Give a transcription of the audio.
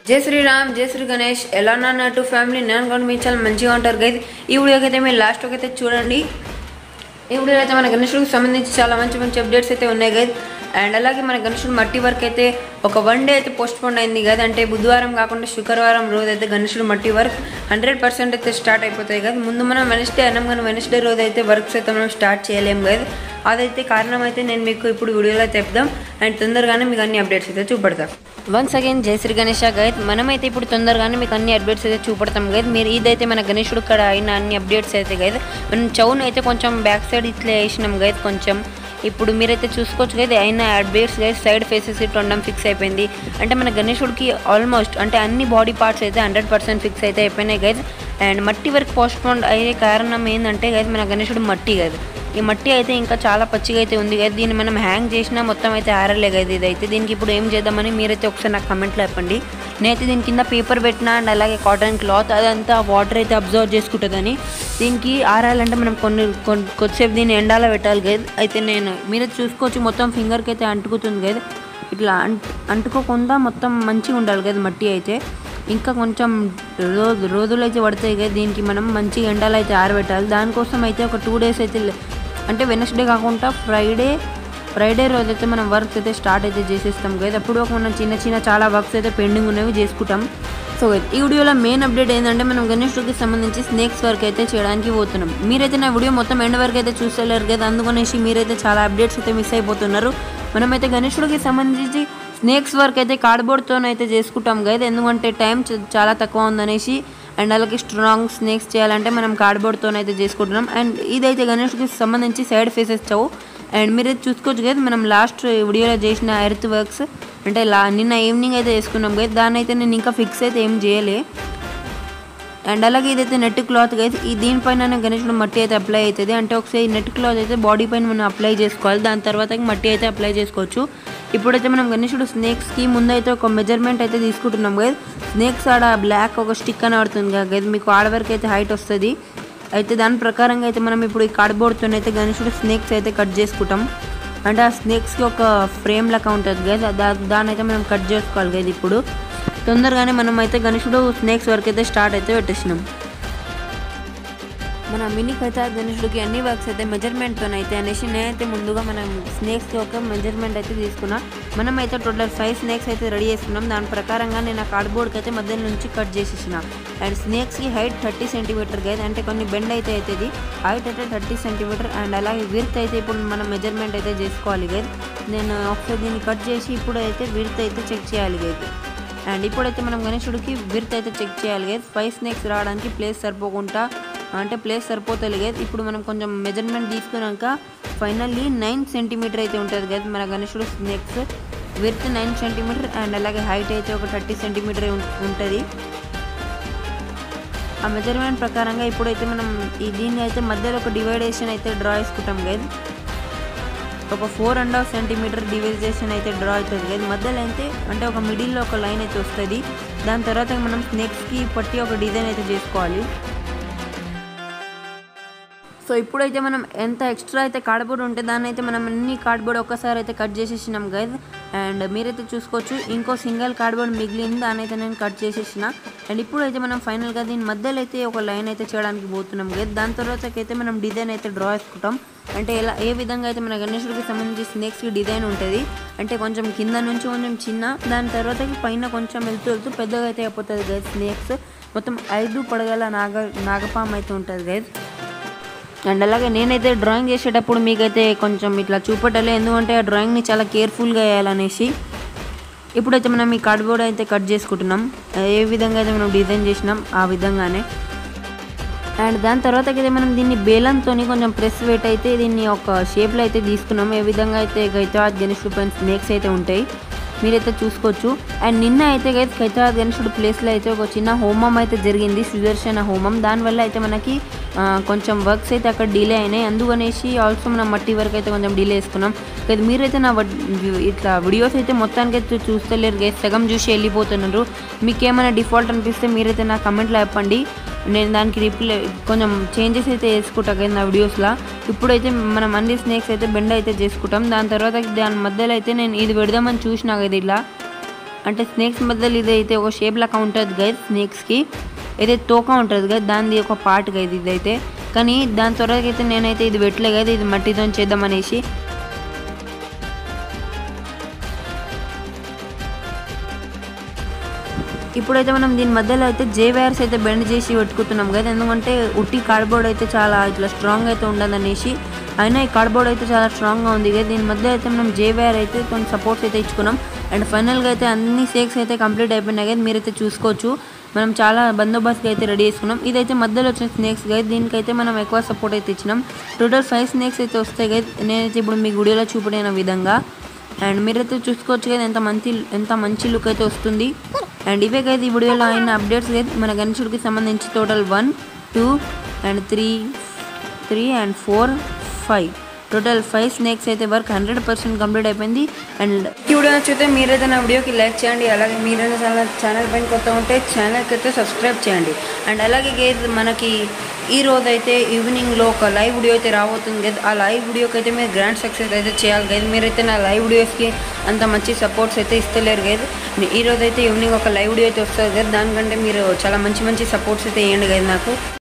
జై శ్రీరామ్, జై శ్రీ గణేష్. ఎలా నాన్నట్టు ఫ్యామిలీ నేను కూడా మీరు చాలా మంచిగా ఉంటారు గైజ్. ఈ వీడియోకి అయితే మీరు లాస్ట్ వరకు అయితే చూడండి. ఈ వీడియోలో అయితే మన గణేశుడికి సంబంధించి చాలా మంచి మంచి అప్డేట్స్ అయితే ఉన్నాయి గైజ్. అండ్ అలాగే మన గణేశుడు మట్టి వర్క్ అయితే ఒక 1 డే అయితే పోస్ట్ పోన్ అయింది కదా. అంటే బుధవారం కాకుండా శుక్రవారం రోజు అయితే గణేశుడు మట్టి వర్క్ 100% అయితే స్టార్ట్ అయిపోతాయి కదా. ముందు మనం వెనస్డే అన్నాం కానీ వెనస్డే రోజు అయితే వర్క్స్ అయితే మనం స్టార్ట్ చేయలేము కదా. అదైతే కారణం అయితే నేను మీకు ఇప్పుడు వీడియోలో చెప్దాం. అండ్ తొందరగానే మీకు అన్ని అప్డేట్స్ అయితే చూపెడతాం. వన్స్ అగైన్ జై శ్రీ గణేష గైడ్. మనమైతే ఇప్పుడు తొందరగానే మీకు అన్ని అప్డేట్స్ అయితే చూపెడతాం గైడ్. మీరు ఇదైతే మన గణేశుడు ఇక్కడ అయిన అన్ని అప్డేట్స్ అయితే గైడ్. మనం చౌన్ అయితే కొంచెం బ్యాక్ సైడ్ ఇట్లా వేసినాం గైడ్. కొంచెం ఇప్పుడు మీరైతే చూసుకోవచ్చు కదా అయిన అప్డేట్స్ గైడ్. సైడ్ ఫేసెస్ తొండం ఫిక్స్ అయిపోయింది. అంటే మన గణేశుడికి ఆల్మోస్ట్ అంటే అన్ని బాడీ పార్ట్స్ అయితే 100% ఫిక్స్ అయితే అయిపోయినాయి గైడ్. అండ్ మట్టి వర్క్ పోస్ట్ పోన్ అయ్యే కారణం ఏంటంటే గైడ్ మన గణేశుడు మట్టి గైడ్. ఈ మట్టి అయితే ఇంకా చాలా పచ్చిగా అయితే ఉంది కదా. దీన్ని మనం హ్యాంగ్ చేసినా మొత్తం అయితే ఆరలే కదా. ఇదైతే దీనికి ఇప్పుడు ఏం చేద్దామని మీరైతే ఒకసారి నాకు కమెంట్లో చెప్పండి. నేనైతే దీని కింద పేపర్ పెట్టినా అండ్ అలాగే కాటన్ క్లాత్ అదంతా వాటర్ అయితే అబ్జర్వ్ చేసుకుంటుందని దీనికి ఆరాలంటే మనం కొద్దిసేపు దీన్ని ఎండాలో పెట్టాలి కదా. అయితే నేను మీరైతే చూసుకోవచ్చు మొత్తం ఫింగర్కి అయితే అంటుకుతుంది కదా. ఇట్లా అంటుకోకుండా మొత్తం మంచిగా ఉండాలి కదా మట్టి అయితే. ఇంకా కొంచెం రోజులు అయితే పడతాయి కదా. దీనికి మనం మంచిగా ఎండాలో అయితే ఆరబెట్టాలి. దానికోసం అయితే ఒక 2 days అయితే అంటే వెనస్డే కాకుండా ఫ్రైడే రోజు అయితే మనం వర్క్స్ అయితే స్టార్ట్ అయితే చేసేస్తాం కదా. అప్పుడు మనం చిన్న చాలా వర్క్స్ అయితే పెండింగ్ ఉన్నవి చేసుకుంటాం. సో ఈ వీడియోలో మెయిన్ అప్డేట్ ఏంటంటే మనం గణేశుడికి సంబంధించి స్నేక్స్ వర్క్ అయితే చేయడానికి పోతున్నాం. మీరైతే నా వీడియో మొత్తం ఎండ్ వరకు అయితే చూస్తలేరు కదా. అందుకనేసి మీరైతే చాలా అప్డేట్స్ అయితే మిస్ అయిపోతున్నారు. మనమైతే గణేశుడికి సంబంధించి స్నేక్స్ వర్క్ అయితే కార్డ్బోర్డ్తో అయితే చేసుకుంటాం కదా. ఎందుకంటే టైం చాలా తక్కువ ఉందనేసి. అండ్ అలాగే స్ట్రాంగ్ స్నేక్స్ చేయాలంటే మనం కార్డ్బోర్డ్తో అయితే చేసుకుంటున్నాం. అండ్ ఇదైతే గణేష్కి సంబంధించి సైడ్ ఫేసెస్ చావు. అండ్ మీరు చూసుకోవచ్చు కదా మనం లాస్ట్ వీడియోలో చేసిన ఎర్త్ వర్క్స్ అంటే నిన్న ఈవినింగ్ అయితే చేసుకున్నాం కదా. దాన్ని అయితే నేను ఇంకా ఫిక్స్ అయితే ఏం చేయలే. అండ్ అలాగే ఇదైతే నెట్ క్లాత్ అయితే దీనిపైన గణేశుడు మట్టి అయితే అప్లై అవుతుంది. అంటే ఒకసారి నెట్ క్లాత్ అయితే బాడీ పైన మనం అప్లై చేసుకోవాలి. దాని తర్వాత మట్టి అయితే అప్లై చేసుకోవచ్చు. ఇప్పుడైతే మనం గణేశుడు స్నేక్స్కి ముందైతే ఒక మెజర్మెంట్ అయితే తీసుకుంటున్నాం కదా. స్నేక్స్ ఆడ బ్లాక్ ఒక స్టిక్ అని పడుతుంది కదా. మీకు ఆడ వరకు అయితే హైట్ వస్తుంది. అయితే దాని ప్రకారంగా అయితే మనం ఇప్పుడు ఈ కార్డ్బోర్డ్తో అయితే గణేశుడు స్నేక్స్ అయితే కట్ చేసుకుంటాం. అంటే ఆ స్నేక్స్కి ఒక ఫ్రేమ్ లెక్క ఉంటుంది కదా. దాన్ని అయితే మనం కట్ చేసుకోవాలి కదా. ఇప్పుడు తొందరగానే మనం అయితే గణేశుడు స్నేక్స్ వర్క్ అయితే స్టార్ట్ అయితే పెట్టేసినాం. మన మినీకి అయితే గణేశుడికి అన్ని వర్క్స్ అయితే మెజర్మెంట్తో అయితే అనేసి నేనైతే ముందుగా మనం స్నేక్స్కి ఒక మెజర్మెంట్ అయితే తీసుకున్నా. మనం అయితే టోటల్ 5 స్నేక్స్ అయితే రెడీ చేసుకున్నాం. దాని ప్రకారంగా నేను ఆ కార్డ్బోర్డ్కి అయితే మధ్య నుంచి కట్ చేసేసిన. అండ్ స్నేక్స్కి హైట్ 30 సెంటీమీటర్ కదా. అంటే కొన్ని బెండ్ అయితే అవుతుంది. హైట్ అయితే 30 సెంటీమీటర్. అండ్ అలాగే విడ్త్ అయితే ఇప్పుడు మనం మెజర్మెంట్ అయితే చేసుకోవాలి కదా. నేను ఒకసారి దీన్ని కట్ చేసి ఇప్పుడు అయితే విడ్త్ అయితే చెక్ చేయాలి కదా. అండ్ ఇప్పుడైతే మనం గణేశుడికి విడ్త్ అయితే చెక్ చేయాలి కదా. 5 స్నేక్స్ రావడానికి ప్లేస్ సరిపోకుండా అంటే ప్లేస్ సరిపోతుంది కదా. ఇప్పుడు మనం కొంచెం మెజర్మెంట్ తీసుకున్నాక ఫైనల్లీ 9 సెంటీమీటర్ అయితే ఉంటుంది కదా మన గణేశుడు స్నేక్స్. విడ్త్ 9 సెంటీమీటర్ అండ్ అలాగే హైట్ అయితే ఒక 30 సెంటీమీటర్ ఉంటుంది. ఆ మెజర్మెంట్ ప్రకారంగా ఇప్పుడైతే మనం దీన్ని అయితే మధ్యలో ఒక డివైడేషన్ అయితే డ్రా చేసుకుంటాం కదా. ఒక 4.5 సెంటీమీటర్ డివైజేషన్ అయితే డ్రా అవుతుంది కదా. మధ్యలో అయితే అంటే ఒక మిడిల్లో ఒక లైన్ అయితే వస్తుంది. దాని తర్వాత మనం స్నేక్స్కి పట్టి ఒక డిజైన్ అయితే చేసుకోవాలి. సో ఇప్పుడైతే మనం ఎంత ఎక్స్ట్రా అయితే కార్డ్బోర్డ్ ఉంటే దాన్ని అయితే మనం అన్ని కార్డ్బోర్డ్ ఒక్కసారి అయితే కట్ చేసేసినాం గైజ్. అండ్ మీరైతే చూసుకోవచ్చు ఇంకో సింగిల్ కార్డ్బోర్డ్ మిగిలింది. దాన్ని అయితే నేను కట్ చేసేసిన. అండ్ ఇప్పుడైతే మనం ఫైనల్గా దీని మధ్యలో అయితే ఒక లైన్ అయితే చేయడానికి పోతున్నాం గైజ్. దాని తర్వాత అయితే మనం డిజైన్ అయితే డ్రా చేసుకుంటాం. అంటే ఏ విధంగా అయితే మన గణేశుడికి సంబంధించి స్నేక్స్కి డిజైన్ ఉంటుంది. అంటే కొంచెం కింద నుంచి కొంచెం చిన్న, దాని తర్వాత పైన కొంచెం వెళ్తూ పెద్దగా అయితే అయిపోతుంది గైజ్. స్నేక్స్ మొత్తం 5 పడగల నాగపాము అయితే ఉంటుంది గైజ్. అండ్ అలాగే నేనైతే డ్రాయింగ్ చేసేటప్పుడు మీకైతే కొంచెం ఇట్లా చూపెట్టాలి. ఎందుకంటే ఆ డ్రాయింగ్ని చాలా కేర్ఫుల్గా వేయాలనేసి. ఇప్పుడైతే మనం ఈ కార్డ్బోర్డ్ అయితే కట్ చేసుకుంటున్నాం. ఏ విధంగా అయితే మనం డిజైన్ చేసినాం ఆ విధంగానే. అండ్ దాని తర్వాత అయితే మనం దీన్ని బేలంతో కొంచెం ప్రెస్ వెయిట్ అయితే దీన్ని ఒక షేప్లో అయితే తీసుకున్నాం. ఏ విధంగా అయితే గైతావత్ గణేశుడు పైన స్నేక్స్ అయితే ఉంటాయి మీరైతే చూసుకోవచ్చు. అండ్ నిన్న అయితే గైతావత్ గణేశుడు ప్లేస్లో అయితే ఒక చిన్న హోమం అయితే జరిగింది, సుదర్శన హోమం. దానివల్ల అయితే మనకి కొంచెం వర్క్స్ అయితే అక్కడ డిలే అయినాయి. అందుకనేసి ఆల్సో మనం మట్టి వర్క్ అయితే కొంచెం డిలే చేసుకున్నాం. కదా మీరైతే నా ఇట్లా వీడియోస్ అయితే మొత్తానికి అయితే చూస్తలేరు గైస్. సగం చూసి వెళ్ళిపోతున్నారు. మీకు ఏమైనా డిఫాల్ట్ అనిపిస్తే మీరైతే నా కమెంట్లో చెప్పండి. నేను దానికి రిప్లై కొంచెం చేంజెస్ అయితే చేసుకుంటా కదా నా వీడియోస్లో. ఇప్పుడైతే మనం అన్ని స్నేక్స్ అయితే బెండ్ అయితే చేసుకుంటాం. దాని తర్వాత దాని మధ్యలో అయితే నేను ఇది పెడదామని చూసినా కదా ఇలా. అంటే స్నేక్స్ మధ్యలో ఇదైతే ఒక షేప్ లాగా ఉంటుంది గైస్. స్నేక్స్కి అయితే తోక ఉంటుంది గైస్, దానిది ఒక పార్ట్ గైస్ ఇదైతే. కానీ దాని త్వరగా అయితే నేనైతే ఇది పెట్టలే గైస్, ఇది మట్టితో చేద్దామనేసి. ఇప్పుడైతే మనం దీని మధ్యలో అయితే జే వైర్స్ అయితే బెండ్ చేసి పెట్టుకుంటున్నాం కదా, ఎందుకంటే ఉట్టి కార్డ్బోర్డ్ అయితే చాలా ఇట్లా స్ట్రాంగ్ అయితే ఉండదనేసి. అయినా ఈ కార్డ్బోర్డ్ అయితే చాలా స్ట్రాంగ్గా ఉంది కదా, దీని మధ్య అయితే మనం జే వైర్ అయితే కొన్ని సపోర్ట్స్ అయితే ఇచ్చుకున్నాం. అండ్ ఫైనల్గా అయితే అన్ని సేక్స్ అయితే కంప్లీట్ అయిపోయినాయి కదా, మీరైతే చూసుకోవచ్చు. మనం చాలా బందోబస్తుగా అయితే రెడీ చేసుకున్నాం. ఇదైతే మధ్యలో వచ్చిన స్నేక్స్ కదా, దీనికైతే మనం ఎక్కువ సపోర్ట్ అయితే ఇచ్చినాం. టోటల్ 5 స్నేక్స్ అయితే వస్తాయి కదా, నేనైతే ఇప్పుడు మీకు వీడియోలో చూపడిన విధంగా. అండ్ మీరైతే చూసుకోవచ్చు కదా ఎంత మంచి లుక్ అయితే వస్తుంది. అండ్ ఇవే కదా ఈ వీడియోలో అయిన అప్డేట్స్ కదా మన గణేశుడికి సంబంధించి. Total 1 2 and 3 and 4 5 total 5 snakes అయితే వర్క్ 100% కంప్లీట్ అయిపోయింది. అండ్ ఈ వీడియో నచ్చితే మీరైతే నా వీడియోకి లైక్ చేయండి. అలాగే మీరైనా ఛానల్ పైన కొత్త ఉంటే ఛానల్కి అయితే సబ్స్క్రైబ్ చేయండి. అండ్ అలాగే గైస్ మనకి ఈ రోజు అయితే ఈవినింగ్లో ఒక లైవ్ వీడియో అయితే రాబోతుంది గైస్. ఆ లైవ్ వీడియోకి అయితే మీరు గ్రాండ్ సక్సెస్ అయితే చేయాలి గైస్. మీరైతే నా లైవ్ వీడియోస్కి అంత మంచి సపోర్ట్స్ అయితే ఇస్తలేరు గైస్. ఈ రోజు అయితే ఈవినింగ్ ఒక లైవ్ వీడియో అయితే వస్తుంది గైస్, దానికంటే మీరు చాలా మంచి సపోర్ట్స్ అయితే ఇవ్వండి గైస్ నాకు.